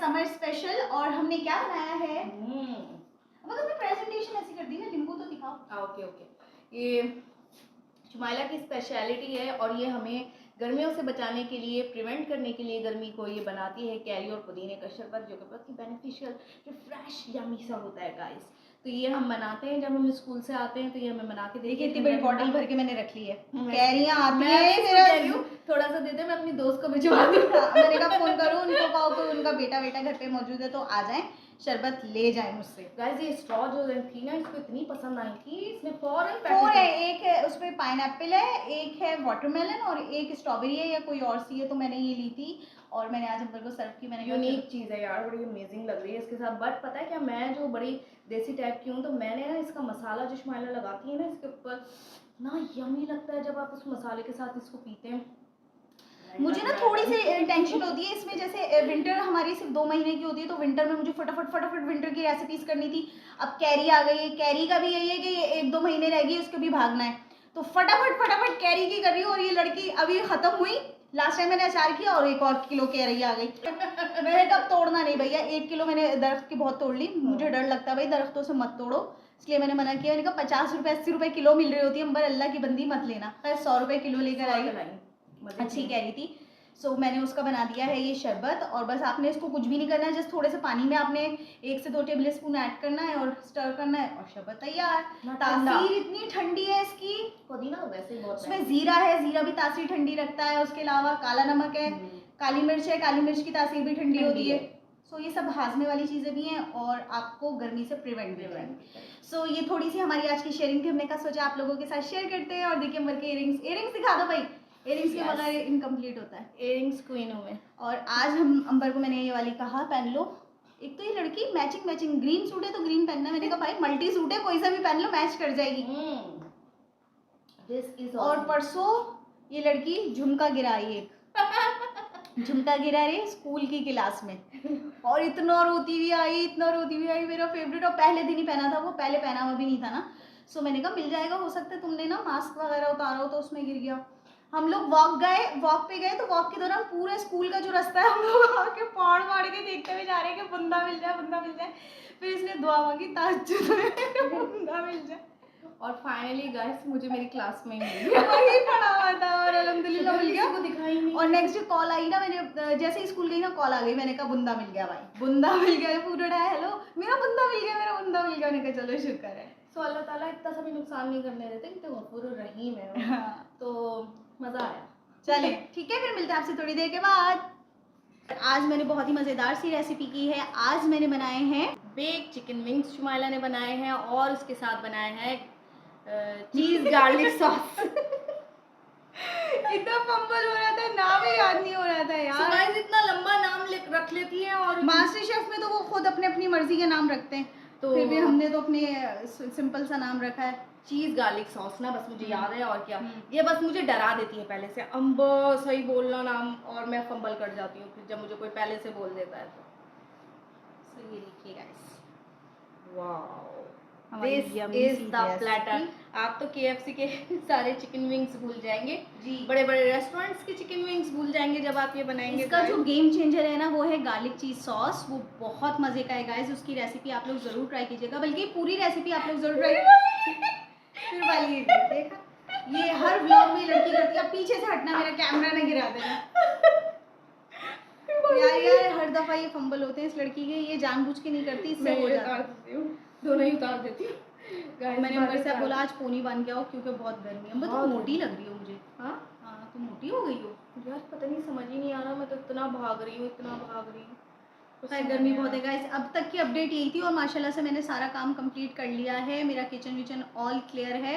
Summer special और हमने क्या बनाया है, मतलब तुमने प्रेजेंटेशन ऐसी कर दी ना, लिंबू तो दिखाओ। ओके ये शुमाइला की स्पेशलिटी है और ये हमें गर्मियों से बचाने के लिए, प्रिवेंट करने के लिए गर्मी को ये बनाती है कैरी और पुदीने का शरबत, जो कि बहुत ही बेनिफिशियल, जो फ्रेश यमी सा होता है गाइस। तो ये हम बनाते हैं जब हम स्कूल से आते हैं, तो ये हमें बना के देखिए इतनी बड़ी बॉटल भर के मैंने रख ली है, कैरियां आती मैं हैं, कह रही हूँ थोड़ा सा दे दे, मैं अपनी दोस्त को भिजवा दूँ। मैंने कहा फोन करूँ उनको, कहो कि उनका बेटा घर पे मौजूद है तो आ जाए, शरबत ले जाए मुझसे। गाइस ये स्ट्रॉ जो थी ना, इसको इतनी पसंद आई थी, इसमें 4 है, एक है उसमें पाइनएप्पल है, एक है वाटरमेलन और एक स्ट्रॉबेरी है या कोई और सी है, तो मैंने ये ली थी और मैंने आज अंकल को सर्व की। मैंने यूनिक चीज़ है यार, बड़ी अमेजिंग लग रही है इसके साथ। बट पता है क्या, मैं जो बड़ी देसी टाइप की हूँ, तो मैंने ना इसका मसाला जो शुमाइला लगाती है ना इसके ऊपर, ना यमी लगता है जब आप उस मसाले के साथ इसको पीते हैं। मुझे ना थोड़ी सी टेंशन होती है इसमें, जैसे विंटर हमारी सिर्फ 2 महीने की होती है, तो विंटर में मुझे फटाफट विंटर की रेसिपीज करनी थी। अब कैरी आ गई है, कैरी का भी यही है कि ये 1-2 महीने रह गई, उसको भी भागना है, तो फटाफट कैरी की कर रही हूँ। और ये लड़की अभी खत्म हुई, लास्ट टाइम मैंने अचार किया और 1 और किलो कैरी आ गई। मैंने कब तोड़ना नहीं भैया, 1 किलो मैंने दरख्त की बहुत तोड़ ली, मुझे डर लगता है भाई दरख्तों से मत तोड़ो, इसलिए मैंने मना किया। मैंने कहा 50 रुपये 80 रुपये किलो मिल रही होती है, अंबर अल्लाह की बंदी मत लेना। खैर 100 रुपये किलो लेकर आई, अच्छी कह रही थी। सो मैंने उसका बना दिया है ये शरबत, और बस आपने इसको कुछ भी नहीं करना है, जस्ट थोड़े से पानी में आपने 1 से 2 टेबल स्पून ऐड करना है और स्टर करना है और शरबत तैयार। तासीर इतनी ठंडी है इसकी, पुदीना वैसे बहुत, उसमें जीरा है, जीरा भी तासीर ठंडी रखता है, उसके अलावा काला नमक है, काली मिर्च है, काली मिर्च की तासीर भी ठंडी होती है। सो ये सब हाजमे वाली चीज़ें भी हैं और आपको गर्मी से प्रिवेंट भी करेंगे। सो ये थोड़ी सी हमारी आज की शेयरिंग थी, हमने कहा सोचा आप लोगों के साथ शेयर करते हैं। और देखिए अंबर के इयरिंग्स दिखा दो भाई, इयरिंग्स के बगैर इनकम्प्लीट होता है। इयरिंग्स क्वीन हूँ मैं। और आज हम अंबर को मैंने ये वाली कहा पहन लो, एक तो ये लड़की मैचिंग ग्रीन सूट है तो ग्रीन पहनना, मैंने कहा भाई मल्टी सूट है, कोई सा भी पहन लो मैच कर जाएगी। और परसों ये लड़की झुमका गिराई, एक झुमका गिरा रही स्कूल की क्लास में, और इतना रोती हुई आई, मेरा फेवरेट। और पहले दिन ही पहना था वो, पहले पहना हुआ भी नहीं था ना। सो मैंने कहा मिल जाएगा, हो सकता है तुमने ना मास्क वगैरह उतारा हो तो उसमें गिर गया। हम लोग वॉक पे गए, तो वॉक के दौरान पूरे स्कूल का जो रास्ता है हम लोग आके फाड़ के देखते हुए जा रहे हैं कि बंदा मिल जाए। फिर इसने दुआ मांगी ताज्जुद में बंदा मिल जाए, और फाइनली गाइस मुझे मेरी क्लास में ही वही पढ़ा हुआ था और अल्हम्दुलिल्लाह मिल गया। दिखाई नहीं। और नेक्स्ट डे कॉल आई ना, मैंने जैसे ही स्कूल गई ना कॉल आ गई, मैंने कहा बुंदा मिल गया भाई, बुंदा मिल गया। पूरा उठाया, हेलो मेरा बुंदा मिल गया। मैंने कहा चलो शुक्र है। सो अल्लाह ताला इतना सा भी नुकसान नहीं करने देते, तो गफूर रहीम है। हाँ। तो मज़ा आया। चले ठीक है, फिर मिलते हैं आपसे थोड़ी देर के बाद। आज मैंने बहुत ही मज़ेदार सी रेसिपी की है। आज मैंने बनाए हैं बेक चिकन विंग्स, शुमाइला ने बनाए हैं, और उसके साथ बनाया है चीज़ गार्लिक सॉस। इतना फंबल हो रहा था, नाम ही याद नहीं हो रहा था यार। गाइस इतना लंबा नाम रख लेती है, और मास्टर शेफ में तो वो खुद अपनी मर्जी के नाम रखते हैं, तो फिर भी हमने तो अपने सिंपल सा नाम रखा है चीज़ गार्लिक सॉस ना, बस मुझे याद है। और क्या, ये बस मुझे डरा देती है पहले से, अम्बर सही बोलना नाम, और मैं फंबल कर जाती हूँ फिर जब मुझे कोई पहले से बोल देता है तो। सो ये देखिए guys, wow this is the platter. आप तो KFC के सारे चिकन विंग्स भूल जाएंगे जी, बड़े रेस्टोरेंट्स के चिकन विंग्स भूल जाएंगे जब आप ये बनाएंगे। इसका जो गेम चेंजर है ना, वो है गार्लिक चीज सॉस, वो बहुत मजे का है गाइस। उसकी रेसिपी आप लोग जरूर ट्राई कीजिएगा, बल्कि पूरी रेसिपी आप लोग जरूर ट्राई फिर वाली देखा, ये हर व्लॉग में लड़की करती है। पीछे से हटना, मेरा कैमरा ना गिरा देना यार हर दफा ये फंबल होते हैं इस लड़की के, ये जानबूझ के नहीं करती, इससे हो जाता है। दोनों ही उतार देती हूँ। मैंने अंबर से बोला आज पोनी बन के आओ क्योंकि बहुत गर्मी है। अंबर तो मोटी लग रही हो मुझे। हाँ तो मोटी हो गई हो यार, पता नहीं समझ ही नहीं आ रहा, मैं तो इतना भाग रही हूँ खैर गर्मी बहुत है गाइस। अब तक की अपडेट यही थी, और माशाल्लाह से मैंने सारा काम कंप्लीट कर लिया है, मेरा किचन विचन ऑल क्लियर है।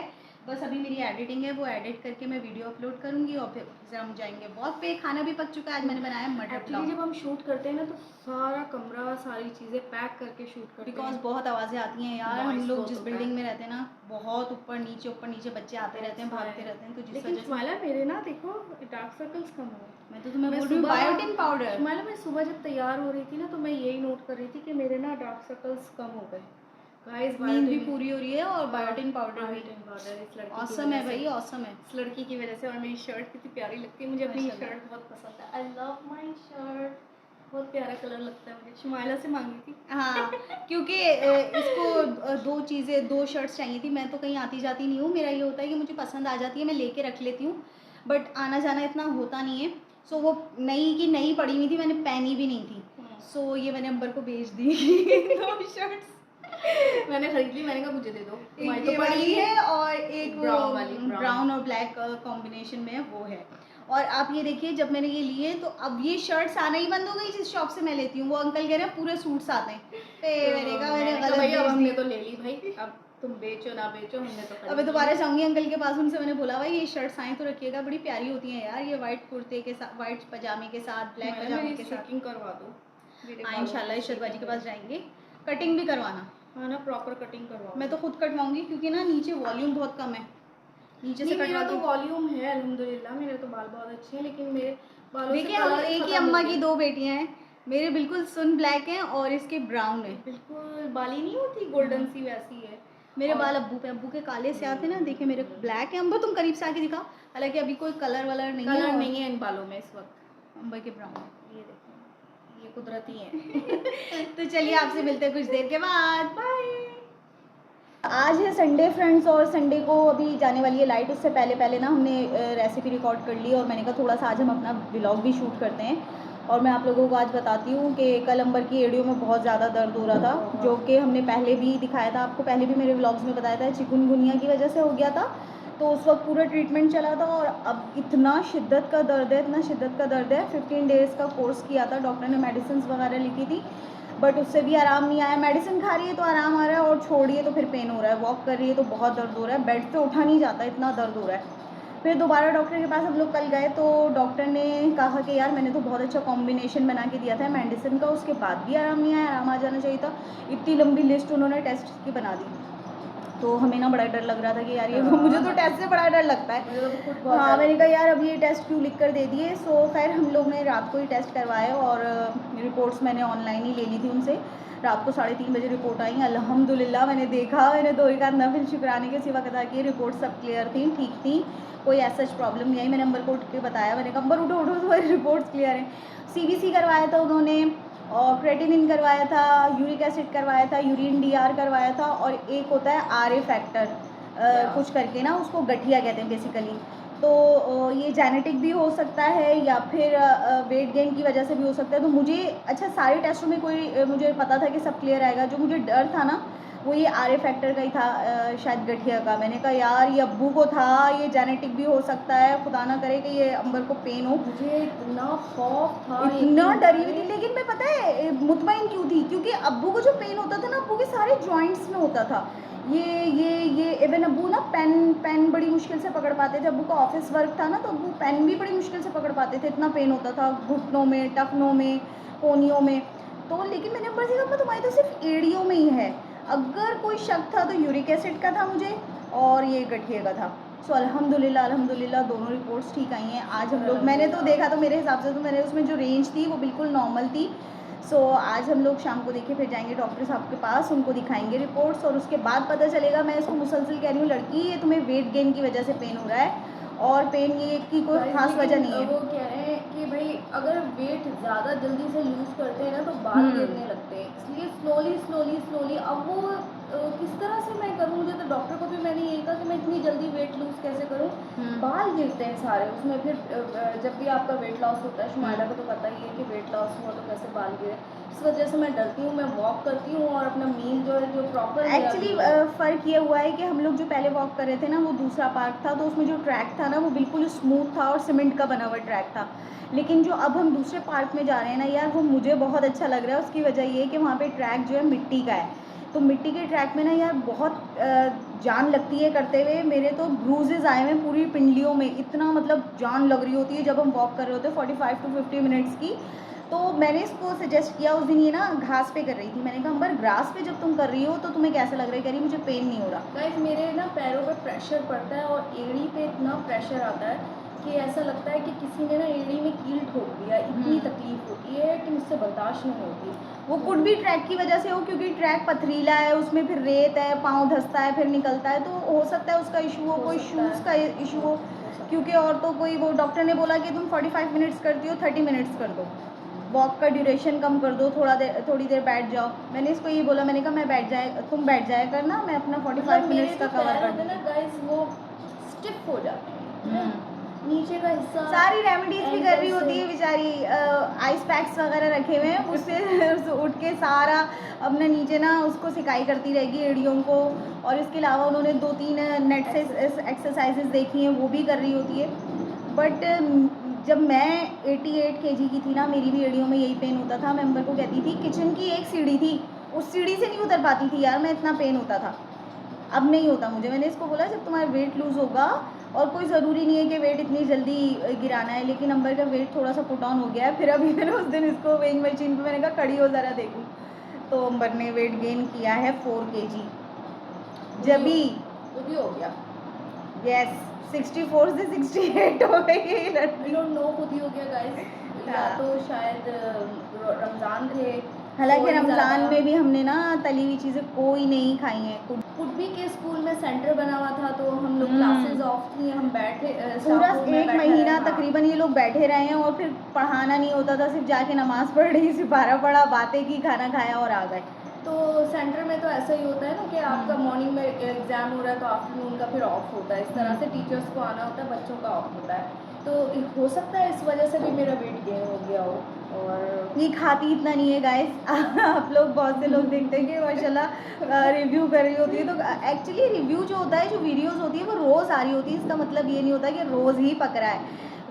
बस अभी मेरी एडिटिंग है, वो एडिट करके मैं वीडियो अपलोड करूँगी और फिर हम जाएंगे वॉक पे। खाना भी पक चुका है, आज मैंने बनाया मटर पुलाव। जब हम शूट करते हैं ना तो सारा कमरा सारी चीज़ें पैक करके शूट करते हैं, बिकॉज बहुत आवाज़ें आती हैं यार। हम लोग जिस बिल्डिंग में रहते हैं ना, बहुत ऊपर नीचे बच्चे आते रहते हैं, भागते रहते हैं, तो जिस वजह से माला मेरे ना देखो डार्क सर्कल्स कम हुए। मैं तो तुम्हें बोल रही हूँ बायोटिन पाउडर। माला मैं सुबह जब तैयार हो रही थी ना, तो मैं यही नोट कर रही थी कि मेरे ना डार्क सर्कल्स कम हो गए। गाइस नींद भी पूरी हो रही है और बायोटिन पाउडर भी। इस लड़की ऑसम है भाई, ऑसम है इस लड़की की वजह से। और मेरी शर्ट कितनी प्यारी लगती है मुझे, अपनी शर्ट बहुत पसंद है। आई लव माय शर्ट, बहुत प्यारा कलर लगता है मुझे, शुमाइला से मांगी थी। हाँ, क्योंकि इसको 2 चीज़ें 2 शर्ट्स चाहिए थी। मैं तो कहीं आती-जाती नहीं हूँ, मेरा ये होता है कि मुझे पसंद आ जाती है, मैं लेके रख लेती हूँ, बट आना-जाना इतना होता नहीं है। सो वो नई की नई पड़ी हुई थी, मैंने पहनी भी नहीं थी। सो ये मैंने अंबर को बेच दी 2 शर्ट्स। मैंने खरीद ली, मैंने कहा मुझे दे दो, तुम्हारी एक तो ये पड़ी वाली है। है और एक वो ब्राउन वाली, ब्राउन और ब्लैक कॉम्बिनेशन में है, वो है। और आप ये देखिए, जब मैंने ये लिए तो अब ये शर्ट्स आना ही बंद हो गई जिस शॉप से मैं लेती हूँ। वो अंकल कह रहे हैं पूरे सूट्स आते हैं। तो मैंने कहा मैंने मैंने कहा गलत भाई अब बेच हमने दी। तो ले ली भाई, अब तुम बेचो ना बेचो, हमने तो अब खरीद मैं ली। दोबारा जाऊंगी अंकल के पास, उनसे मैंने बोला भाई ये शर्ट्स आए तो रखिएगा, बड़ी प्यारी होती हैं यार, ये वाइट कुर्ते के साथ, वाइट पजामे के साथ, ब्लैक मैंने पजामे मेरी के साथ। स्टिचिंग करवा दो मेरे हाँ, बालों इंशाल्लाह की इशरत बाजी के स्टिचिंग पास जाएंगे, कटिंग भी करवाना। हाँ ना, प्रॉपर कटिंग करवाओ। मैं तो खुद कटवाऊंगी क्योंकि ना नीचे वॉल्यूम बहुत कम है, नीचे से नहीं, कटवा मेरा तो के। वॉल्यूम है अल्हम्दुलिल्लाह, मेरे तो बाल बहुत अच्छे हैं, लेकिन मेरे बालों से देखिए हम कलर एक ही खत्म अम्मा हो की गया। 2 बेटियां हैं, मेरे बिल्कुल सुन ब्लैक हैं और इसके ब्राउन है। बिल्कुल बाली नहीं होती गोल्डन सी, वैसी है। मेरे और बाल अब्बू पे, अब्बू के काले से आते ना, देखिए मेरे ब्लैक है। अम्बा तुम करीब से आके दिखाओ, हालांकि अभी कोई कलर वलर नहीं है। कलर और नहीं है इन बालों में इस वक्त, अम्बा के ब्राउन है। ये देखो, ये कुदरती है। तो चलिए आपसे मिलते हैं कुछ देर के बाद। बाय। आज है संडे फ्रेंड्स, और संडे को अभी जाने वाली है लाइट। उससे पहले पहले ना हमने रेसिपी रिकॉर्ड कर ली, और मैंने कहा थोड़ा सा आज हम अपना व्लॉग भी शूट करते हैं। और मैं आप लोगों को आज बताती हूँ कि कल अंबर की एड़ियों में बहुत ज़्यादा दर्द हो रहा था, जो कि हमने पहले भी दिखाया था आपको, पहले भी मेरे व्लॉग्स में बताया था, चिकनगुनिया की वजह से हो गया था। तो उस वक्त पूरा ट्रीटमेंट चला था, और अब इतना शिद्दत का दर्द है, इतना शिद्दत का दर्द है। 15 डेज़ का कोर्स किया था, डॉक्टर ने मेडिसिन वगैरह लिखी थी, बट उससे भी आराम नहीं आया। मेडिसिन खा रही है तो आराम आ रहा है, और छोड़िए तो फिर पेन हो रहा है। वॉक कर रही है तो बहुत दर्द हो रहा है, बेड से उठा नहीं जाता, इतना दर्द हो रहा है। फिर दोबारा डॉक्टर के पास हम लोग कल गए, तो डॉक्टर ने कहा कि यार मैंने तो बहुत अच्छा कॉम्बिनेशन बना के दिया था मेडिसिन का, उसके बाद भी आराम नहीं आया, आराम आ जाना चाहिए था। इतनी लंबी लिस्ट उन्होंने टेस्ट की बना दी, तो हमें ना बड़ा डर लग रहा था कि यार ये मुझे तो टेस्ट से बड़ा डर लगता है। हाँ, मैंने कहा यार अब ये टेस्ट क्यों लिख कर दे दिए। सो खैर हम लोग ने रात को ही टेस्ट करवाए, और रिपोर्ट्स मैंने ऑनलाइन ही ले ली थी उनसे। रात को 3:30 बजे रिपोर्ट आई, अल्हम्दुलिल्लाह। मैंने देखा, मैंने दो रिकात नफिल शुक्राने के सिवा कदा की, रिपोर्ट सब क्लियर थी, ठीक थी, कोई ऐसा प्रॉब्लम नहीं आई। मैंने अंबर को उठ के बताया, मैंने कहा अंबर उठो उठो, तुम्हारी रिपोर्ट्स क्लियर हैं। CBC करवाया था उन्होंने, और क्रेटिनिन करवाया था, यूरिक एसिड करवाया था, यूरिन DR करवाया था, और एक होता है RA फैक्टर कुछ करके ना, उसको गठिया कहते हैं बेसिकली। तो ये जेनेटिक भी हो सकता है, या फिर वेट गेन की वजह से भी हो सकता है। तो मुझे अच्छा सारे टेस्टों में कोई मुझे पता था कि सब क्लियर आएगा। जो मुझे डर था ना, वो ये RA फैक्टर का ही था, शायद गठिया का। मैंने कहा यार ये अब्बू को था, ये जेनेटिक भी हो सकता है, खुदा ना करे कि ये अंबर को पेन हो। मुझे इतना खौफ था, इतना डरी हुई थी, लेकिन मैं पता है मुतमईन क्यों थी, क्योंकि अब्बू को जो पेन होता था ना, अब्बू के सारे जॉइंट्स में होता था। ये इवन अब्बू ना पेन बड़ी मुश्किल से पकड़ पाते थे। अब्बू का ऑफिस वर्क था ना, तो अब्बू पेन भी बड़ी मुश्किल से पकड़ पाते थे, इतना पेन होता था घुटनों में, टखनों में, कोनियों में। तो लेकिन मैंने अब्बा से कहा तुम्हारी तो सिर्फ एड़ियों में ही है। अगर कोई शक था तो यूरिक एसिड का था मुझे, और ये गठिए का था। सो अल्हम्दुलिल्लाह दोनों रिपोर्ट्स ठीक आई हैं। आज हम लोग, मैंने तो देखा तो मेरे हिसाब से तो मैंने उसमें जो रेंज थी वो बिल्कुल नॉर्मल थी। सो आज हम लोग शाम को देखे, फिर जाएंगे डॉक्टर साहब के पास, उनको दिखाएंगे रिपोर्ट्स, और उसके बाद पता चलेगा। मैं इसको मुसलसल कह रही हूँ, लड़की ये तुम्हें वेट गेन की वजह से पेन हो रहा है, और पेन ये की कोई खास वजह नहीं है। वो कह रहे हैं कि भाई अगर वेट ज़्यादा जल्दी से लूज करते हैं ना तो बाल गिरने लगते हैं, इसलिए स्लोली। अब वो किस तरह से मैं करूँ, मुझे तो डॉक्टर को भी मैंने यही कहा कि मैं इतनी जल्दी वेट लूज कैसे करूँ। बाल गिरते हैं सारे उसमें। फिर जब भी आपका वेट लॉस होता है, शुमाइला को तो पता ही है कि वेट लॉस हुआ तो कैसे बाल गिरे। इस वजह से मैं डरती हूँ, मैं वॉक करती हूँ, और अपना मील जो है जो प्रॉपर एक्चुअली फ़र्क ये हुआ है कि हम लोग जो पहले वॉक कर रहे थे ना, वो दूसरा पार्क था, तो उसमें जो ट्रैक था ना वो बिल्कुल स्मूथ था और सीमेंट का बना हुआ ट्रैक था। लेकिन जो अब हम दूसरे पार्क में जा रहे हैं ना यार, वो मुझे बहुत अच्छा लग रहा है। उसकी वजह ये है कि वहाँ पे ट्रैक जो है मिट्टी का है, तो मिट्टी के ट्रैक में ना यार बहुत जान लगती है करते हुए। मेरे तो ब्रूजेज़ आए हैं पूरी पिंडलियों में, इतना मतलब जान लग रही होती है जब हम वॉक कर रहे होते हैं 45 to 50 मिनट्स की। तो मैंने इसको सजेस्ट किया उस दिन, ये ना घास पे कर रही थी, मैंने कहा अंबर ग्रास पे जब तुम कर रही हो तो तुम्हें कैसा लग रहा है? कह रही मुझे पेन नहीं हो रहा। गाइस मेरे ना पैरों पे प्रेशर पड़ता है, और एड़ी पे इतना प्रेशर आता है कि ऐसा लगता है कि किसी ने ना एड़ी में कील ठोक दिया। इतनी तकलीफ होती है कि मुझसे बर्दाश्त नहीं होती। वो कुछ भी ट्रैक की वजह से हो, क्योंकि ट्रैक पथरीला है, उसमें फिर रेत है, पाँव धंसता है, फिर निकलता है, तो हो सकता है उसका इशू हो, कोई शूज़ का इशू हो। क्योंकि और तो कोई, वो डॉक्टर ने बोला कि तुम 45 मिनट्स करती हो, 30 मिनट्स कर दो, वॉक का ड्यूरेशन कम कर दो, थोड़ी देर बैठ जाओ। मैंने इसको ये बोला, मैंने कहा तुम बैठ जाया करना, मैं अपना 45 मिनट्स का कवर कर दूँ। ना गाइस वो स्टिफ हो जाते हैं, नीचे का हिस्सा सारी रेमेडीज भी कर रही होती है बेचारी, आइस पैक्स वगैरह रखे हुए हैं, उससे उठ के सारा अपने नीचे ना उसको सिकाई करती रहेगी एड़ियों को। और इसके अलावा उन्होंने 2-3 नेट से एक्सरसाइजेज देखी हैं, वो भी कर रही होती है। बट जब मैं 88 kg की थी ना, मेरी भी एड़ियों में यही पेन होता था। मैं अंबर को कहती थी, किचन की एक सीढ़ी थी, उस सीढ़ी से नहीं उतर पाती थी यार मैं, इतना पेन होता था। अब नहीं होता मुझे। मैंने इसको बोला जब तुम्हारा वेट लूज़ होगा, और कोई ज़रूरी नहीं है कि वेट इतनी जल्दी गिराना है, लेकिन अंबर का वेट थोड़ा सा पुट ऑन हो गया है। फिर अभी मैंने उस दिन इसको वेइंग मशीन पे मैंने कहा खड़ी हो ज़रा देखूँ, तो अंबर ने वेट गेन किया है 4 kg। जब भी वो भी हो गया। यस 64 से 68 हो गई ये लड़की। डोंट नो खुद ही हो गया गाइस, या तो शायद रमज़ान थे। हालांकि रमज़ान में भी हमने ना तली हुई चीज़ें कोई नहीं खाई हैं। कुटबी के स्कूल में सेंटर बना हुआ था, तो हम लोग क्लासेस ऑफ थी, हम बैठे पूरा 1 महीना तकरीबन ये लोग बैठे रहे हैं, और फिर पढ़ाना नहीं होता था, सिर्फ जाके नमाज़ पढ़ रही, सिपारा पढ़ा, बातें की, खाना खाया और आ गए। तो सेंटर में तो ऐसा ही होता है ना कि आपका मॉर्निंग में एग्ज़ाम हो रहा है तो आफ्टरनून का फिर ऑफ होता है, इस तरह से टीचर्स को आना होता है, बच्चों का ऑफ होता है। तो हो सकता है इस वजह से भी मेरा वेट गेन हो गया हो। और ये खाती इतना नहीं है गाइस। आप लोग बहुत से लोग देखते हैं कि माशाल्लाह रिव्यू कर रही होती है, तो एक्चुअली रिव्यू जो होता है, जो वीडियोस होती है वो रोज़ आ रही होती है। इसका मतलब ये नहीं होता कि रोज़ ही पक रहा है।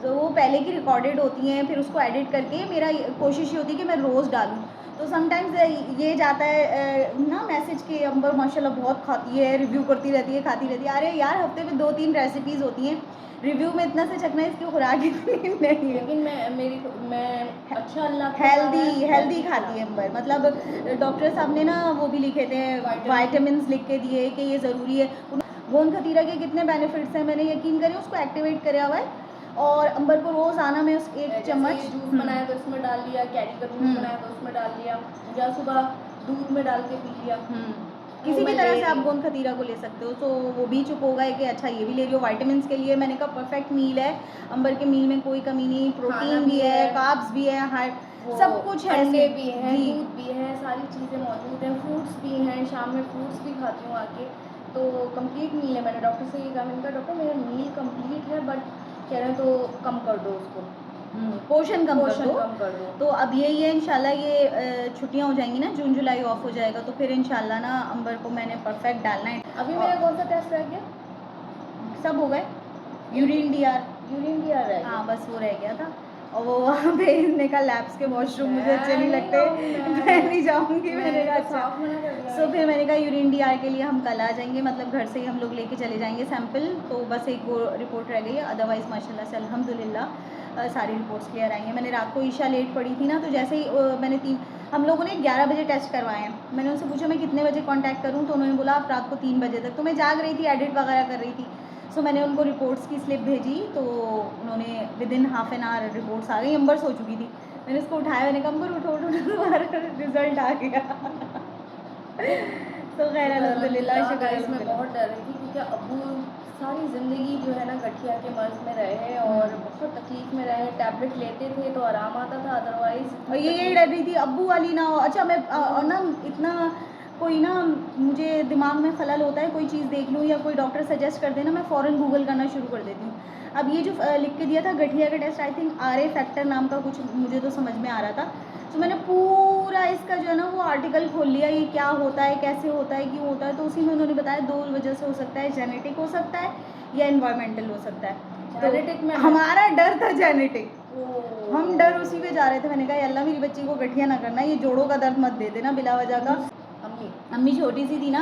तो वो पहले की रिकॉर्डेड होती हैं, फिर उसको एडिट करके मेरा कोशिश ये होती है कि मैं रोज़ डालूँ। तो समटाइम्स ये जाता है ना मैसेज कि अंबर माशाल्लाह बहुत खाती है, रिव्यू करती रहती है, खाती रहती है। अरे यार हफ्ते में 2-3 रेसिपीज़ होती हैं, रिव्यू में इतना से चखना, इसकी खुराक इतनी नहीं है। लेकिन मैं अच्छा अल्लाह हेल्दी खाती है अंबर। मतलब डॉक्टर साहब ने ना वो भी लिखे थे, वाइटामिन लिख के दिए कि ये ज़रूरी है। गोंद खतीरा के कितने बेनिफिट्स हैं, मैंने यकीन करें उसको एक्टिवेट करा हुआ है। और अंबर को रोज़ाना में उस 1 चम्मच जूस बनाया तो उसमें डाल लिया, कैरी का जूस बनाया तो उसमें डाल लिया, या सुबह दूध में डाल के पी लिया। किसी भी तरह से आप गोंद खतीरा को ले सकते हो। तो वो भी चुप होगा कि अच्छा ये भी ले रही हो विटामिन के लिए। मैंने कहा परफेक्ट मील है, अंबर के मील में कोई कमी नहीं, प्रोटीन भी है, कार्ब्स भी है, सब कुछ है, अंडे भी हैं, दूध भी है, सारी चीज़ें मौजूद हैं, फ्रूट्स भी हैं, शाम में फ्रूट्स भी खाती हूँ आके। तो कंप्लीट मील है। मैंने डॉक्टर से ये कहा, मैंने कहा डॉक्टर मेरा मील कंप्लीट है, बट कह रहे हैं तो कम कर दो उसको, पोर्शन कम कर दो। तो अब यही है इंशाल्लाह, ये छुट्टियां हो जाएंगी ना, जून जुलाई ऑफ हो जाएगा, तो फिर इंशाल्लाह ना अंबर को मैंने परफेक्ट डालना है। अभी मेरा कौन सा टेस्ट रह गया? सब हो गए, यूरिन डी आर रह गया। हाँ बस वो रह गया था। और वो वहाँ पे इसने कहा लैब्स के वॉशरूम मुझे अच्छे नहीं लगते, मैं नहीं जाऊँगी। मैंने कहा अच्छा। सो फिर मैंने कहा यूरिन डी आर के लिए हम कल आ जाएंगे, मतलब घर से ही हम लोग लेके चले जाएंगे सैंपल। तो बस एक वो रिपोर्ट रह गई है, अदरवाइज़ माशाल्लाह से अल्हम्दुलिल्लाह सारी रिपोर्ट्स क्लियर आई हैं। मैंने रात को ईशा लेट पड़ी थी ना, तो जैसे ही मैंने हम लोगों ने 11 बजे टेस्ट करवाए हैं। मैंने उनसे पूछा मैं कितने बजे कांटेक्ट करूं, तो उन्होंने बोला आप रात को 3 बजे तक। तो मैं जाग रही थी, एडिट वगैरह कर रही थी। सो मैंने उनको रिपोर्ट्स की स्लिप भेजी, तो उन्होंने within half an hour reports आ गई। अंबर सो चुकी थी, मैंने उसको उठाया, मैंने कहा अंबर उठो तुम्हारा रिजल्ट आ गया। तो खैर अल्हम्दुलिल्लाह, शुक्र। मैं बहुत डर रही थी क्योंकि अब्बू सारी ज़िंदगी जो है ना गठिया के मर्ज़ में रहे और बहुत तकलीफ़ में रहे। टैबलेट लेते थे तो आराम आता था, अदरवाइज़ और यही डर रही थी अब्बू वाली ना हो। अच्छा मैं और ना इतना कोई ना मुझे दिमाग में खलल होता है, कोई चीज़ देख लूँ या कोई डॉक्टर सजेस्ट कर देना, मैं फ़ौरन गूगल करना शुरू कर देती हूँ। अब ये जो लिख के दिया था गठिया का test, I think RA factor नाम का कुछ मुझे तो समझ में आ रहा था। तो मैंने पूरा इसका जो है ना वो आर्टिकल खोल लिया, ये क्या होता है, कैसे होता है, क्यों होता है। तो उसी में उन्होंने बताया 2 वजह से हो सकता है, जेनेटिक हो सकता है या इन्वायरमेंटल हो सकता है। जेनेटिक में हमारा डर था जेनेटिक, हम डर उसी पे जा रहे थे। मैंने कहा अल्लाह मेरी बच्ची को गठिया ना करना, ये जोड़ों का दर्द मत दे देना बिला वजह का। अम्मी छोटी सी थी ना,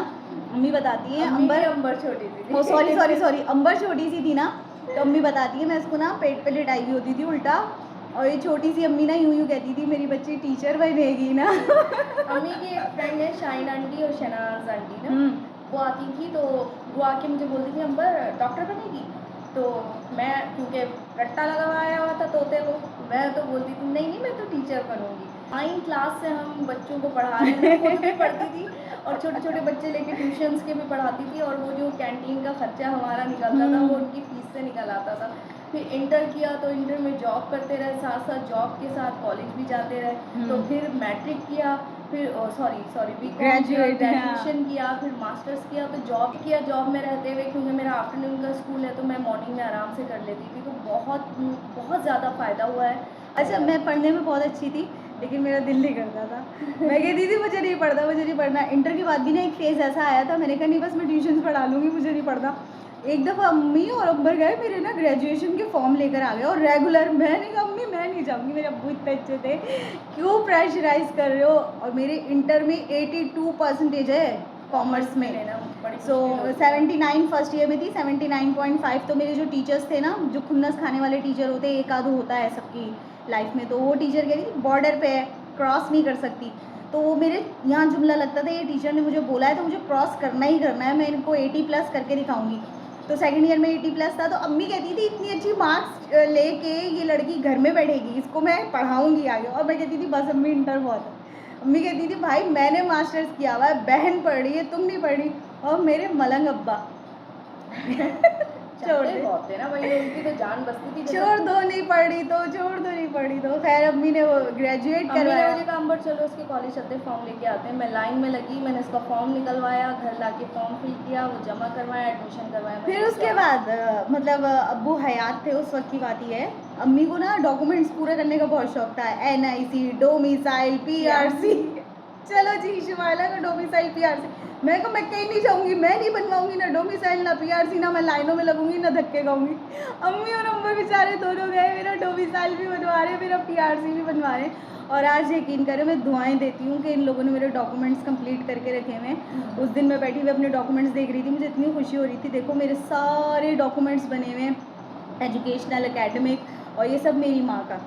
अम्मी बताती है अंबर छोटी सी थी, सॉरी अंबर छोटी सी थी ना, तो अम्मी बताती है मैं इसको ना पेट पे लिटाई हुई होती थी उल्टा, और ये छोटी सी अम्मी ना यूं कहती थी मेरी बच्ची टीचर बनेगी ना। अम्मी की एक फ्रेंड है शाइन आंटी और शहनाज आंटी ना, वो आती थी तो वो आके मुझे बोलती थी अंबर डॉक्टर बनेगी। तो मैं क्योंकि रट्टा लगाया हुआ था तोते को, मैं तो बोलती थी नहीं मैं तो टीचर बनूंगी। 9 क्लास से हम बच्चों को पढ़ा रहे थे, खुद भी पढ़ती थी और छोटे छोटे बच्चे लेके ट्यूशन्स के भी पढ़ाती थी, और वो जो कैंटीन का खर्चा हमारा निकलता था वो उनकी फीस से निकल आता था। फिर इंटर किया तो इंटर में जॉब करते रहे, साथ साथ जॉब के साथ कॉलेज भी जाते रहे। तो फिर मैट्रिक किया, फिर सॉरी बी ग्रेजुएशन किया, फिर मास्टर्स किया, तो जॉब किया। जॉब में रहते हुए क्योंकि मेरा आफ्टरनून का स्कूल है तो मैं मॉर्निंग में आराम से कर लेती थी, तो बहुत बहुत ज़्यादा फ़ायदा हुआ है। अच्छा, मैं पढ़ने में बहुत अच्छी थी लेकिन मेरा दिल नहीं करता था। मैं कहती थी मुझे नहीं पढ़ना, मुझे नहीं पढ़ना। इंटर के बाद भी ना एक फेज़ ऐसा आया था, मैंने कहा नहीं बस मैं ट्यूशन पढ़ा लूँगी, मुझे नहीं पढ़ना। एक दफ़ा अम्मी और अब्बर गए मेरे ना ग्रेजुएशन के फॉर्म लेकर आ गए और रेगुलर। मैंने कहा अम्मी मैं नहीं जाऊँगी, मेरे अब्बू इतने अच्छे थे, क्यों प्रेशराइज़ कर रहे हो। और मेरे इंटर में 82% है कॉमर्स में। सो 79 फर्स्ट ईयर में थी, 79.5। तो मेरे जो टीचर्स थे ना, जो खुन्नस खाने वाले टीचर होते हैं, एक आध होता है सबकी लाइफ में, तो वो टीचर कह रही थी बॉर्डर पे है, क्रॉस नहीं कर सकती। तो वो मेरे यहाँ जुमला लगता था, ये टीचर ने मुझे बोला है तो मुझे क्रॉस करना ही करना है, मैं इनको 80+ करके दिखाऊंगी। तो सेकंड ईयर में 80+ था, तो अम्मी कहती थी इतनी अच्छी मार्क्स लेके ये लड़की घर में बैठेगी, इसको मैं पढ़ाऊँगी आगे। और मैं कहती थी बस अम्मी इंटर बहुत है। अम्मी कहती थी भाई मैंने मास्टर्स किया हुआ है, बहन पढ़ रही है, तुम नहीं पढ़ रही। और मेरे मलंग अब्बा छोड़ दे, बहुत है ना भाई, उनकी तो जान बसती थी। छोड़ दो, नहीं पढ़ी तो छोड़ दो, नहीं पढ़ी तो। खैर अम्मी ने वो ग्रेजुएट करवाया। मुझे कहा अंबर चलो उसके कॉलेज चलते, फॉर्म लेके आते हैं। मैं लाइन में लगी, मैंने उसका फॉर्म निकलवाया, घर लाके फॉर्म फिल किया, वो जमा करवाया, एडमिशन करवाया। फिर उसके बाद मतलब अब्बू हयात थे उस वक्त की बात ही है। अम्मी को ना डॉक्यूमेंट्स पूरा करने का बहुत शौक था, NIC, डोमिसाइल, PRC। चलो जी शिमाला का डोमिसाइल PRC। मैं कहा मैं कहीं नहीं जाऊँगी, मैं नहीं बनवाऊँगी ना डोमिसाइल ना PRC, ना मैं लाइनों में लगूंगी ना धक्के खाऊंगी। अम्मी और अम्बर बेचारे दोनों गए, मेरा डोमिसाइल भी बनवा रहे, मेरा PRC भी बनवा रहे। और आज यकीन करें मैं दुआएं देती हूँ कि इन लोगों ने मेरे डॉक्यूमेंट्स कंप्लीट करके रखे हुए हैं। उस दिन मैं बैठी हुई अपने डॉक्यूमेंट्स देख रही थी, मुझे इतनी खुशी हो रही थी, देखो मेरे सारे डॉक्यूमेंट्स बने हुए हैं, एजुकेशनल, एकेडमिक। और ये सब मेरी माँ का।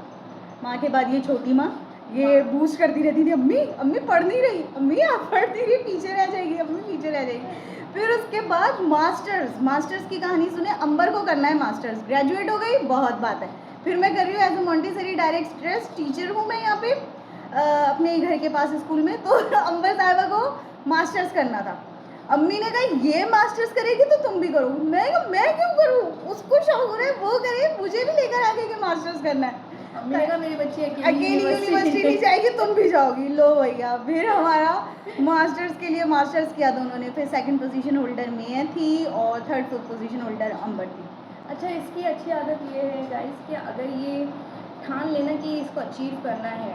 माँ के बाद ये छोटी माँ, ये बूस्ट करती रहती थी, अम्मी अम्मी पढ़ नहीं रही, अम्मी आप पढ़ नहीं रही, पीछे रह जाएगी, अम्मी पीछे रह जाएगी। फिर उसके बाद मास्टर्स की कहानी सुने। अंबर को करना है मास्टर्स, ग्रेजुएट हो गई, बहुत बात है। फिर मैं कर रही हूँ as a Montessori directress teacher हूँ मैं यहाँ पे अपने घर के पास स्कूल में। तो अंबर साहिबा को मास्टर्स करना था। अम्मी ने कहा ये मास्टर्स करेगी तो तुम भी करो। मैं क्यों करूँ, उसको शौक हो रहा है वो करे, मुझे भी लेकर आगे के मास्टर्स करना है। अम्मी ने कहा मेरी बच्ची अकेली यूनिवर्सिटी नहीं जाएगी, तुम भी जाओगी। लो भैया, फिर हमारा मास्टर्स के लिए मास्टर्स किया दोनों ने। फिर सेकंड पोजीशन होल्डर मैं थी और थर्ड फोर्थ पोजीशन होल्डर अंबर थी। अच्छा, इसकी अच्छी आदत ये है गाइस कि अगर ये ठान लेना कि इसको अचीव करना है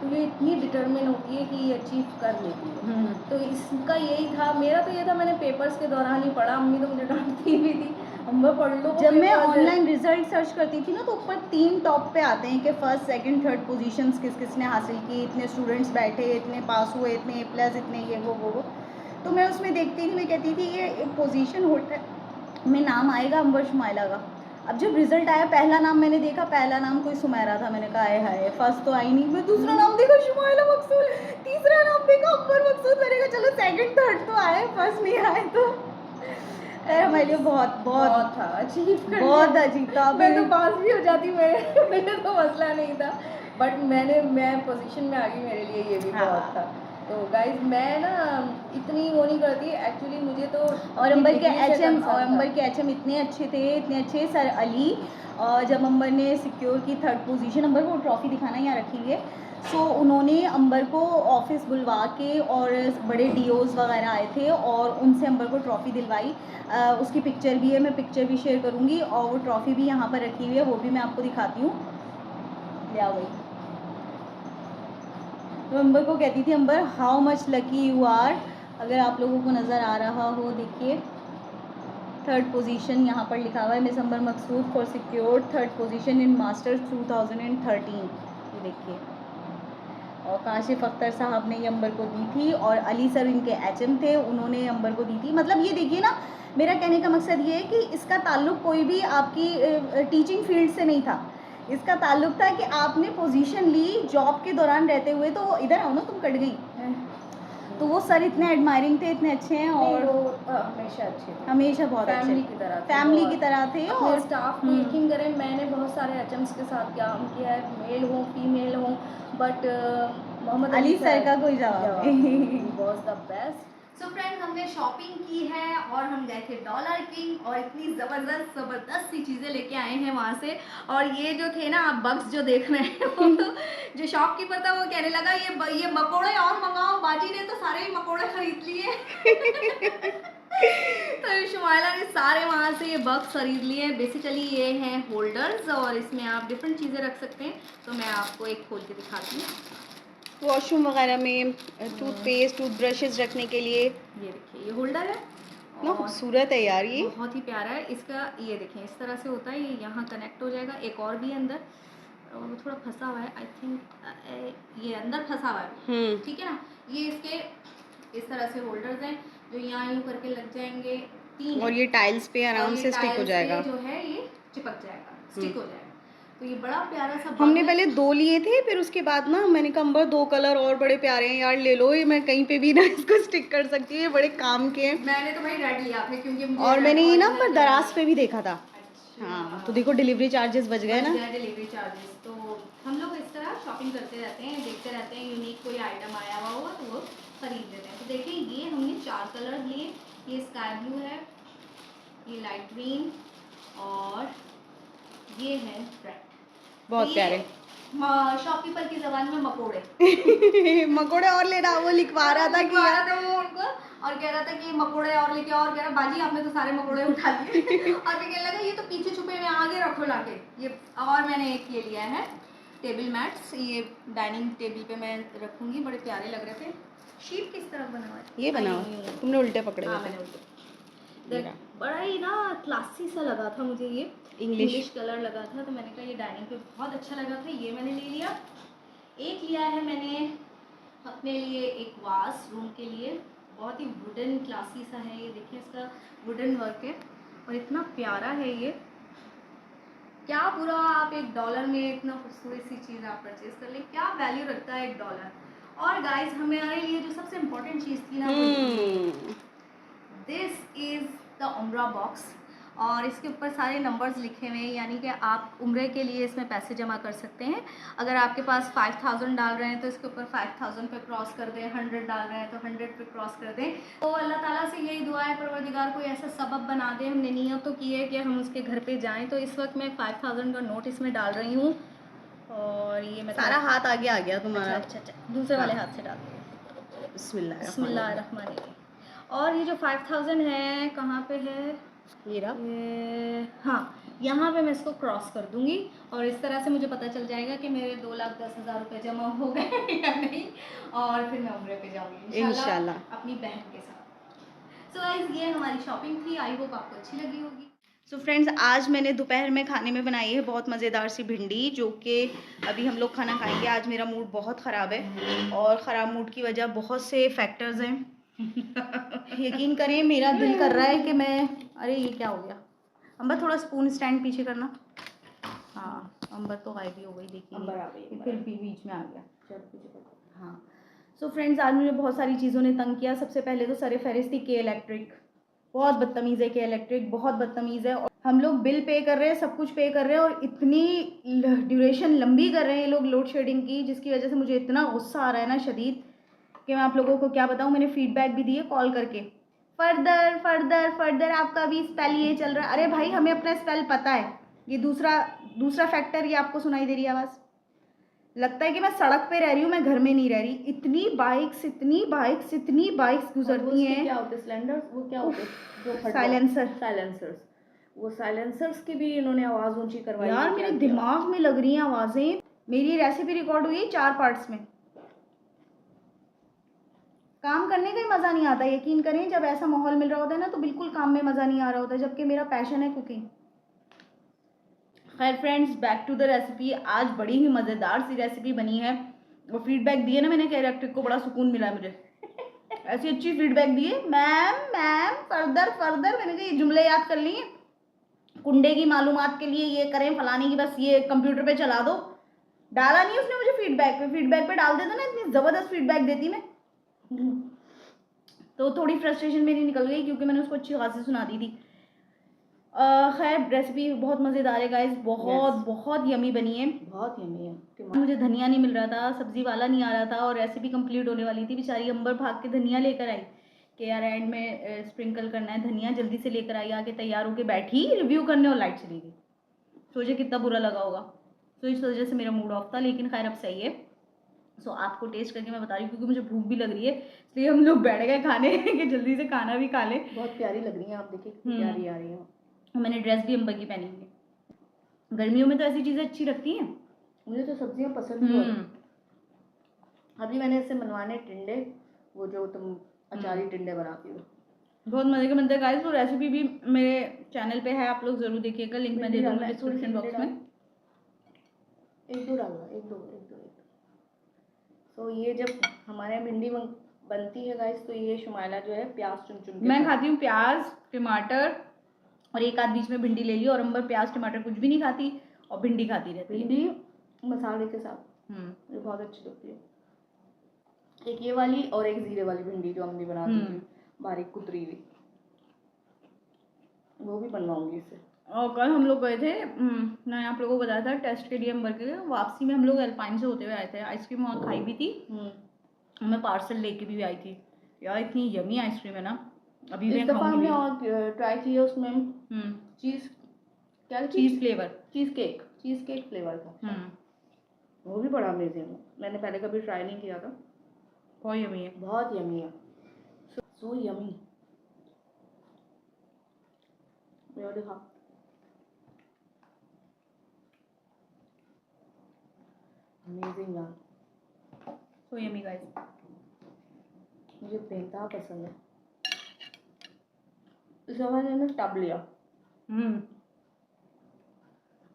तो ये इतनी डिटर्मिन होती है कि ये अचीव कर लेती है। तो इसका यही था, मेरा तो ये था, मैंने पेपर्स के दौरान ही पढ़ा। अम्मी तो मुझे डांटती भी थी, अम्मा पढ़ लो। जब मैं ऑनलाइन रिजल्ट सर्च करती थी ना तो ऊपर 3 टॉप पे आते हैं कि फर्स्ट सेकंड थर्ड पोजीशंस किस किस ने हासिल की, इतने स्टूडेंट्स बैठे, इतने पास हुए, इतने A+, इतने ये वो। तो मैं उसमें देखती थी, मैं कहती थी ये पोजीशन होल्डर में नाम आएगा अंबर शुमाइला का। अब जब रिजल्ट आया, पहला नाम मैंने देखा, पहला नाम कोई सुमेरा था। मैंने कहा हाय हाय, फर्स्ट तो आई नहीं। मैं दूसरा नाम देखा शुमाइला मकसूद, तीसरा नाम देखा अंबर मकसूद। मैंने कहा चलो सेकंड थर्ड तो आए, फर्स्ट नहीं आए तो। हमारे लिए बहुत था अचीव, बहुत अजीब था। मैं तो पास भी हो जाती, मेरे तो मसला नहीं था, बट मैं पोजीशन में आ गई, मेरे लिए ये भी बहुत था। तो गाइज मैं ना इतनी वो नहीं करती एक्चुअली, मुझे तो। और अंबर के HM इतने अच्छे सर अली। जब अंबर ने सिक्योर की थर्ड पोजीशन, अंबर को ट्रॉफी दिखाना यहाँ रखी हुई है। सो उन्होंने अंबर को ऑफिस बुलवा के और बड़े DOs वगैरह आए थे और उनसे अंबर को ट्रॉफ़ी दिलवाई। उसकी पिक्चर भी है, मैं पिक्चर भी शेयर करूँगी और वो ट्रॉफ़ी भी यहाँ पर रखी हुई है, वो भी मैं आपको दिखाती हूँ। ले आओ भाई। तो अंबर को कहती थी Ambar how much lucky you are. अगर आप लोगों को नज़र आ रहा हो देखिए, थर्ड पोजीशन यहाँ पर लिखा हुआ है, Miss Amber Maqsood for secure third position in masters 2013। ये देखिए, और काशिफ अख्तर साहब ने ये अंबर को दी थी और अली सर इनके HM थे, उन्होंने अंबर को दी थी। मतलब ये देखिए ना, मेरा कहने का मकसद ये है कि इसका ताल्लुक़ कोई भी आपकी टीचिंग फील्ड से नहीं था। इसका ताल्लुक़ था कि आपने पोजीशन ली जॉब के दौरान रहते हुए। तो इधर आओ ना, तुम कट गई। तो वो सर इतने एडमायरिंग थे, इतने अच्छे हैं और हमेशा अच्छे थे, हमेशा बहुत अच्छे, फैमिली की तरह थे। और स्टाफ को यकीन करें, मैंने बहुत सारे HMs के साथ काम किया है, मेल हो फीमेल हो, बट मोहम्मद अली सर का कोई जवाब नहीं। Was the best. So friends, हमने शॉपिंग की है और हम गए थे डॉलर किंग और इतनी ज़बरदस्त सी चीज़ें लेके आए हैं वहाँ से। और ये जो थे ना, आप बग्स जो देख रहे हैं वो तो जो शॉपकीपर था वो कहने लगा ये मकोड़े और मंगाओ, बाजी ने तो सारे ही मकोड़े खरीद लिए। तो शुमाइला ने सारे वहाँ से ये बग्स खरीद लिए हैं। बेसिकली ये हैं होल्डर्स और इसमें आप डिफरेंट चीज़ें रख सकते हैं। तो मैं आपको एक खोल के दिखाती हूँ। वॉशरूम वगैरह में टूथपेस्ट टूथब्रशेस रखने के लिए। ये देखिए, ये होल्डर है ना और खूबसूरत है यार ये। बहुत ही प्यारा है। इसका ये देखें इस तरह से होता है, ये यहाँ कनेक्ट हो जाएगा। एक और भी अंदर, और वो थोड़ा फंसा हुआ है आई थिंक, ये अंदर फंसा हुआ है, ठीक है ना। ये इसके इस तरह से होल्डर्स हैं जो यहाँ यूँ करके लग जाएंगे, 3 और ये टाइल्स पे आराम से स्टिक हो जाएगा। जो है ये चिपक जाएगा, स्टिक हो जाएगा। तो ये बड़ा प्यारा सा हमने पहले 2 लिए थे, फिर उसके बाद ना मैंने कहा अंबर 2 कलर और बड़े प्यारे हैं यार, ले लो, ये मैं कहीं पे भी ना इसको स्टिक कर सकती हूँ, ये बड़े काम के हैं। मैंने तो भाई रेड लिया था क्योंकि मुझे और मैंने ये ना पर दराज पे पे भी देखा था। हाँ तो देखो डिलीवरी चार्जेस बच गए ना। Delivery charges. तो हम लोग इस तरह शॉपिंग करते रहते हैं, देखते रहते हैं, यूनिक कोई आइटम आया हुआ होगा तो वो खरीद लेते हैं। तो देखिए ये हमने 4 कलर लिए। ये स्काई ब्लू है, ये लाइट ग्रीन और ये है रेड। बहुत प्यारे। शॉपकीपर की जबान में मकोड़े। मकोड़े और लेना, वो लिखवा रहा था कि वो उनको और कह रहा था कि मकोड़े और लेके, और कह रहा बाजी आपने तो सारे मकोड़े उठा लिए। और फिर कहने लगा ये तो पीछे छुपे में आगे रखो लाके ये। और मैंने एक ये लिया है टेबल मैट्स, ये डाइनिंग टेबल पे मैं रखूंगी, बड़े प्यारे लग रहे थे। शीट किस तरफ बना हुआ है? ये बना हुआ, तुमने उल्टे पकड़े। हाँ मैंने उल्टे। बड़ा ही ना क्लासी सा लगा था मुझे, ये इंग्लिश कलर लगा था, तो मैंने कहा ये डाइनिंग पे बहुत अच्छा लगा था, ये मैंने ले लिया। एक लिया है मैंने अपने लिए एक वास रूम के लिए, बहुत ही वुडन क्लासी सा है। ये देखिए इसका वुडन वर्क है और इतना प्यारा है ये। क्या बुरा आप $1 में इतना खूबसूरत सी चीज़ आप परचेज कर लें, क्या वैल्यू रखता है $1। और गाइस हमारे लिए जो सबसे इम्पोर्टेंट चीज़ थी ना, दिस इज़ द उम्रा बॉक्स। और इसके ऊपर सारे नंबर्स लिखे हुए हैं, यानी कि आप उम्रे के लिए इसमें पैसे जमा कर सकते हैं। अगर आपके पास 5000 डाल रहे हैं तो इसके ऊपर 5000 पे क्रॉस कर दें, 100 डाल रहे हैं तो 100 पे क्रॉस कर दें। तो अल्लाह ताला से यही दुआ है परवरदिगार कोई ऐसा सबब बना दे। हमने नियत तो की है कि हम उसके घर पे जाएं। तो इस वक्त मैं 5000 का नोट इसमें डाल रही हूँ और ये मैं सारा हाथ आगे आ गया तुम्हारा। अच्छा दूसरे वाले हाथ से डाल दो। बिस्मिल्लाहिर्रहमानिर्रहीम। और ये जो 5000 है कहाँ पे है? ये रहा। हाँ, यहाँ पे मैं इसको क्रॉस कर दूंगी और इस तरह से मुझे पता चल जाएगा कि मेरे 2,10,000 रुपये जमा हो गए या नहीं। और फिर मैं उम्रे पे जाऊंगी इंशाल्लाह अपनी बहन के साथ। सो गाइस ये हमारी शॉपिंग थी, आई होप आपको अच्छी लगी होगी। सो फ्रेंड्स आज मैंने दोपहर में खाने में बनाई है बहुत मज़ेदार सी भिंडी, जो कि अभी हम लोग खाना खाएंगे। आज मेरा मूड बहुत ख़राब है और ख़राब मूड की वजह बहुत से फैक्टर्स हैं। यकीन करें मेरा दिल कर रहा है कि मैं, अरे ये क्या हो गया अंबर, थोड़ा स्पून स्टैंड पीछे करना। हाँ अंबर तो गायब ही हो गई, देखिए फिर भी बीच में आ गया। हाँ सो फ्रेंड्स आज मुझे बहुत सारी चीज़ों ने तंग किया। सबसे पहले तो सर फहरिस्त थी के इलेक्ट्रिक, बहुत बदतमीज़ है के इलेक्ट्रिक, बहुत बदतमीज़ है। और हम लोग बिल पे कर रहे हैं, सब कुछ पे कर रहे हैं और इतनी ड्यूरेशन लंबी कर रहे हैं ये लोग लोड शेडिंग की, जिसकी वजह से मुझे इतना गुस्सा आ रहा है ना शदीद कि मैं आप लोगों को क्या बताऊँ। मैंने फीडबैक भी दिए कॉल करके, फर्दर आपका भी स्पेल ये चल रहा है। अरे भाई हमें अपना स्पेल पता है। ये दूसरा फैक्टर, ये आपको सुनाई दे रही है आवाज़, लगता है कि मैं सड़क पे रह रही हूँ, मैं घर में नहीं रह रही। इतनी बाइक्स गुजरती हैं। क्या होते सिलेंडर, वो क्या होते जो साइलेंसर्स, वो साइलेंसर्स की भी इन्होंने आवाज़ ऊंची करवाई यार मेरे दिमाग में लग रही हैं आवाज़ें। मेरी रेसिपी रिकॉर्ड हुई है 4 पार्ट्स में। काम करने का ही मज़ा नहीं आता, यकीन करें। जब ऐसा माहौल मिल रहा होता है ना तो बिल्कुल काम में मज़ा नहीं आ रहा होता, जबकि मेरा पैशन है कुकिंग। खैर friends back to the recipe. आज बड़ी ही मज़ेदार सी रेसिपी बनी है और फीडबैक दिए ना मैंने कि इलेक्ट्रिक को बड़ा सुकून मिला है मुझे। ऐसी अच्छी फीडबैक दिए, मैम फर्दर। मैंने कहा ये जुमले याद कर लिए, कुंडे की मालूमात के लिए ये करें फलाने की, बस ये कंप्यूटर पे चला दो। डाला नहीं उसने मुझे फीडबैक पे डाल देता ना, इतनी ज़बरदस्त फीडबैक देती मैं। तो थोड़ी फ्रस्ट्रेशन मेरी निकल गई क्योंकि मैंने उसको अच्छी खासी सुना दी थी। खैर रेसिपी बहुत मज़ेदार है गाइस, बहुत यमी बनी है, बहुत यमी है। मुझे धनिया नहीं मिल रहा था, सब्जी वाला नहीं आ रहा था और रेसिपी कंप्लीट होने वाली थी। बेचारी अंबर भाग के धनिया लेकर आई कि यार एंड में स्प्रिंकल करना है धनिया, जल्दी से लेकर आई, आके तैयार होके बैठी रिव्यू करने और लाइट चली गई। सोचे कितना बुरा लगा होगा। तो इस वजह से मेरा मूड ऑफ था, लेकिन खैर अब सही है। सो आपको टेस्ट करके मैं बता रही हूँ, क्योंकि मुझे भूख भी लग रही है, इसलिए हम लोग बैठ गए खाने कि जल्दी से खाना भी खा लें। बहुत प्यारी लग रही है, आप देखिए कितनी प्यारी आ रही है। मैंने ड्रेस भी अंबर की पहनी हुई है। गर्मियों में तो ऐसी चीज़ें अच्छी लगती हैं। मुझे तो सब्जियां पसंद भी बहुत। अभी मैंने इससे बनवाने टिंडे, वो जो तुम अचारी टिंडे बनाती हो, बहुत मज़े के बनते हैं गाइस। वो रेसिपी भी मेरे चैनल पे है, आप लोग ज़रूर देखिएगा, लिंक मैं दे दूँगी डिस्क्रिप्शन बॉक्स में। एक दो डालना, एक दो। तो ये जब हमारे यहाँ भिंडी बनती है गाइस, तो ये शुमाइला जो है प्याज चुन चुन के मैं खाती हूँ प्याज टमाटर और एक आध बीच में भिंडी ले ली, और अंबर प्याज टमाटर कुछ भी नहीं खाती और भिंडी खाती रहती है। भिंडी मसाले के साथ ये बहुत अच्छी लगती है। एक ये वाली और एक जीरे वाली भिंडी जो अम्मी बनाती थी, बारीक कुतरी हुई, वो भी बनवाऊंगी इससे। और कल हम लोग गए थे, मैंने आप लोगों को बताया था टेस्ट के लिए अंबर के, वापसी में हम लोग एल्पाइन से होते हुए आए थे। आइसक्रीम वहाँ खाई भी थी, मैं पार्सल लेके भी आई थी। यार इतनी यमी आइसक्रीम है ना, अभी भी खाऊंगी। हमने ट्राई की है उसमें चीज, क्या चीज फ्लेवर, चीज केक फ्लेवर था। वो भी बड़ा अमेजिंग है, मैंने पहले कभी ट्राई नहीं किया था। बहुत यमी है, बहुत यमी है, सो यमी। देखा अमेजिंग यार, सो यमी गाइस, मुझे बेहता पसंद है। इस बार मैंने टब लिया,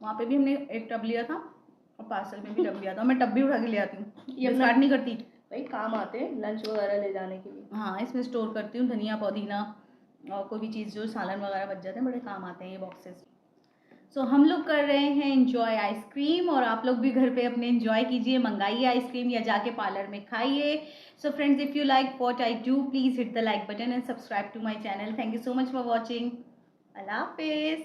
वहाँ पे भी हमने एक टब लिया था और पार्सल में भी टब लिया था। मैं टब भी उठा के ले आती हूँ, ये स्टार्ट नहीं करती भाई, काम आते हैं लंच वगैरह ले जाने के लिए। हाँ, इसमें स्टोर करती हूँ धनिया पुदीना और कोई भी चीज़ जो सालन वगैरह बच जाते हैं, बड़े काम आते हैं ये बॉक्सेस। सो हम लोग कर रहे हैं एंजॉय आइसक्रीम, और आप लोग भी घर पे अपने एंजॉय कीजिए, मंगाइए आइसक्रीम या जाके पार्लर में खाइए। So friends, if you like what I do, please hit the like button and subscribe to my channel. Thank you so much for watching. अल्लाह हाफिज़।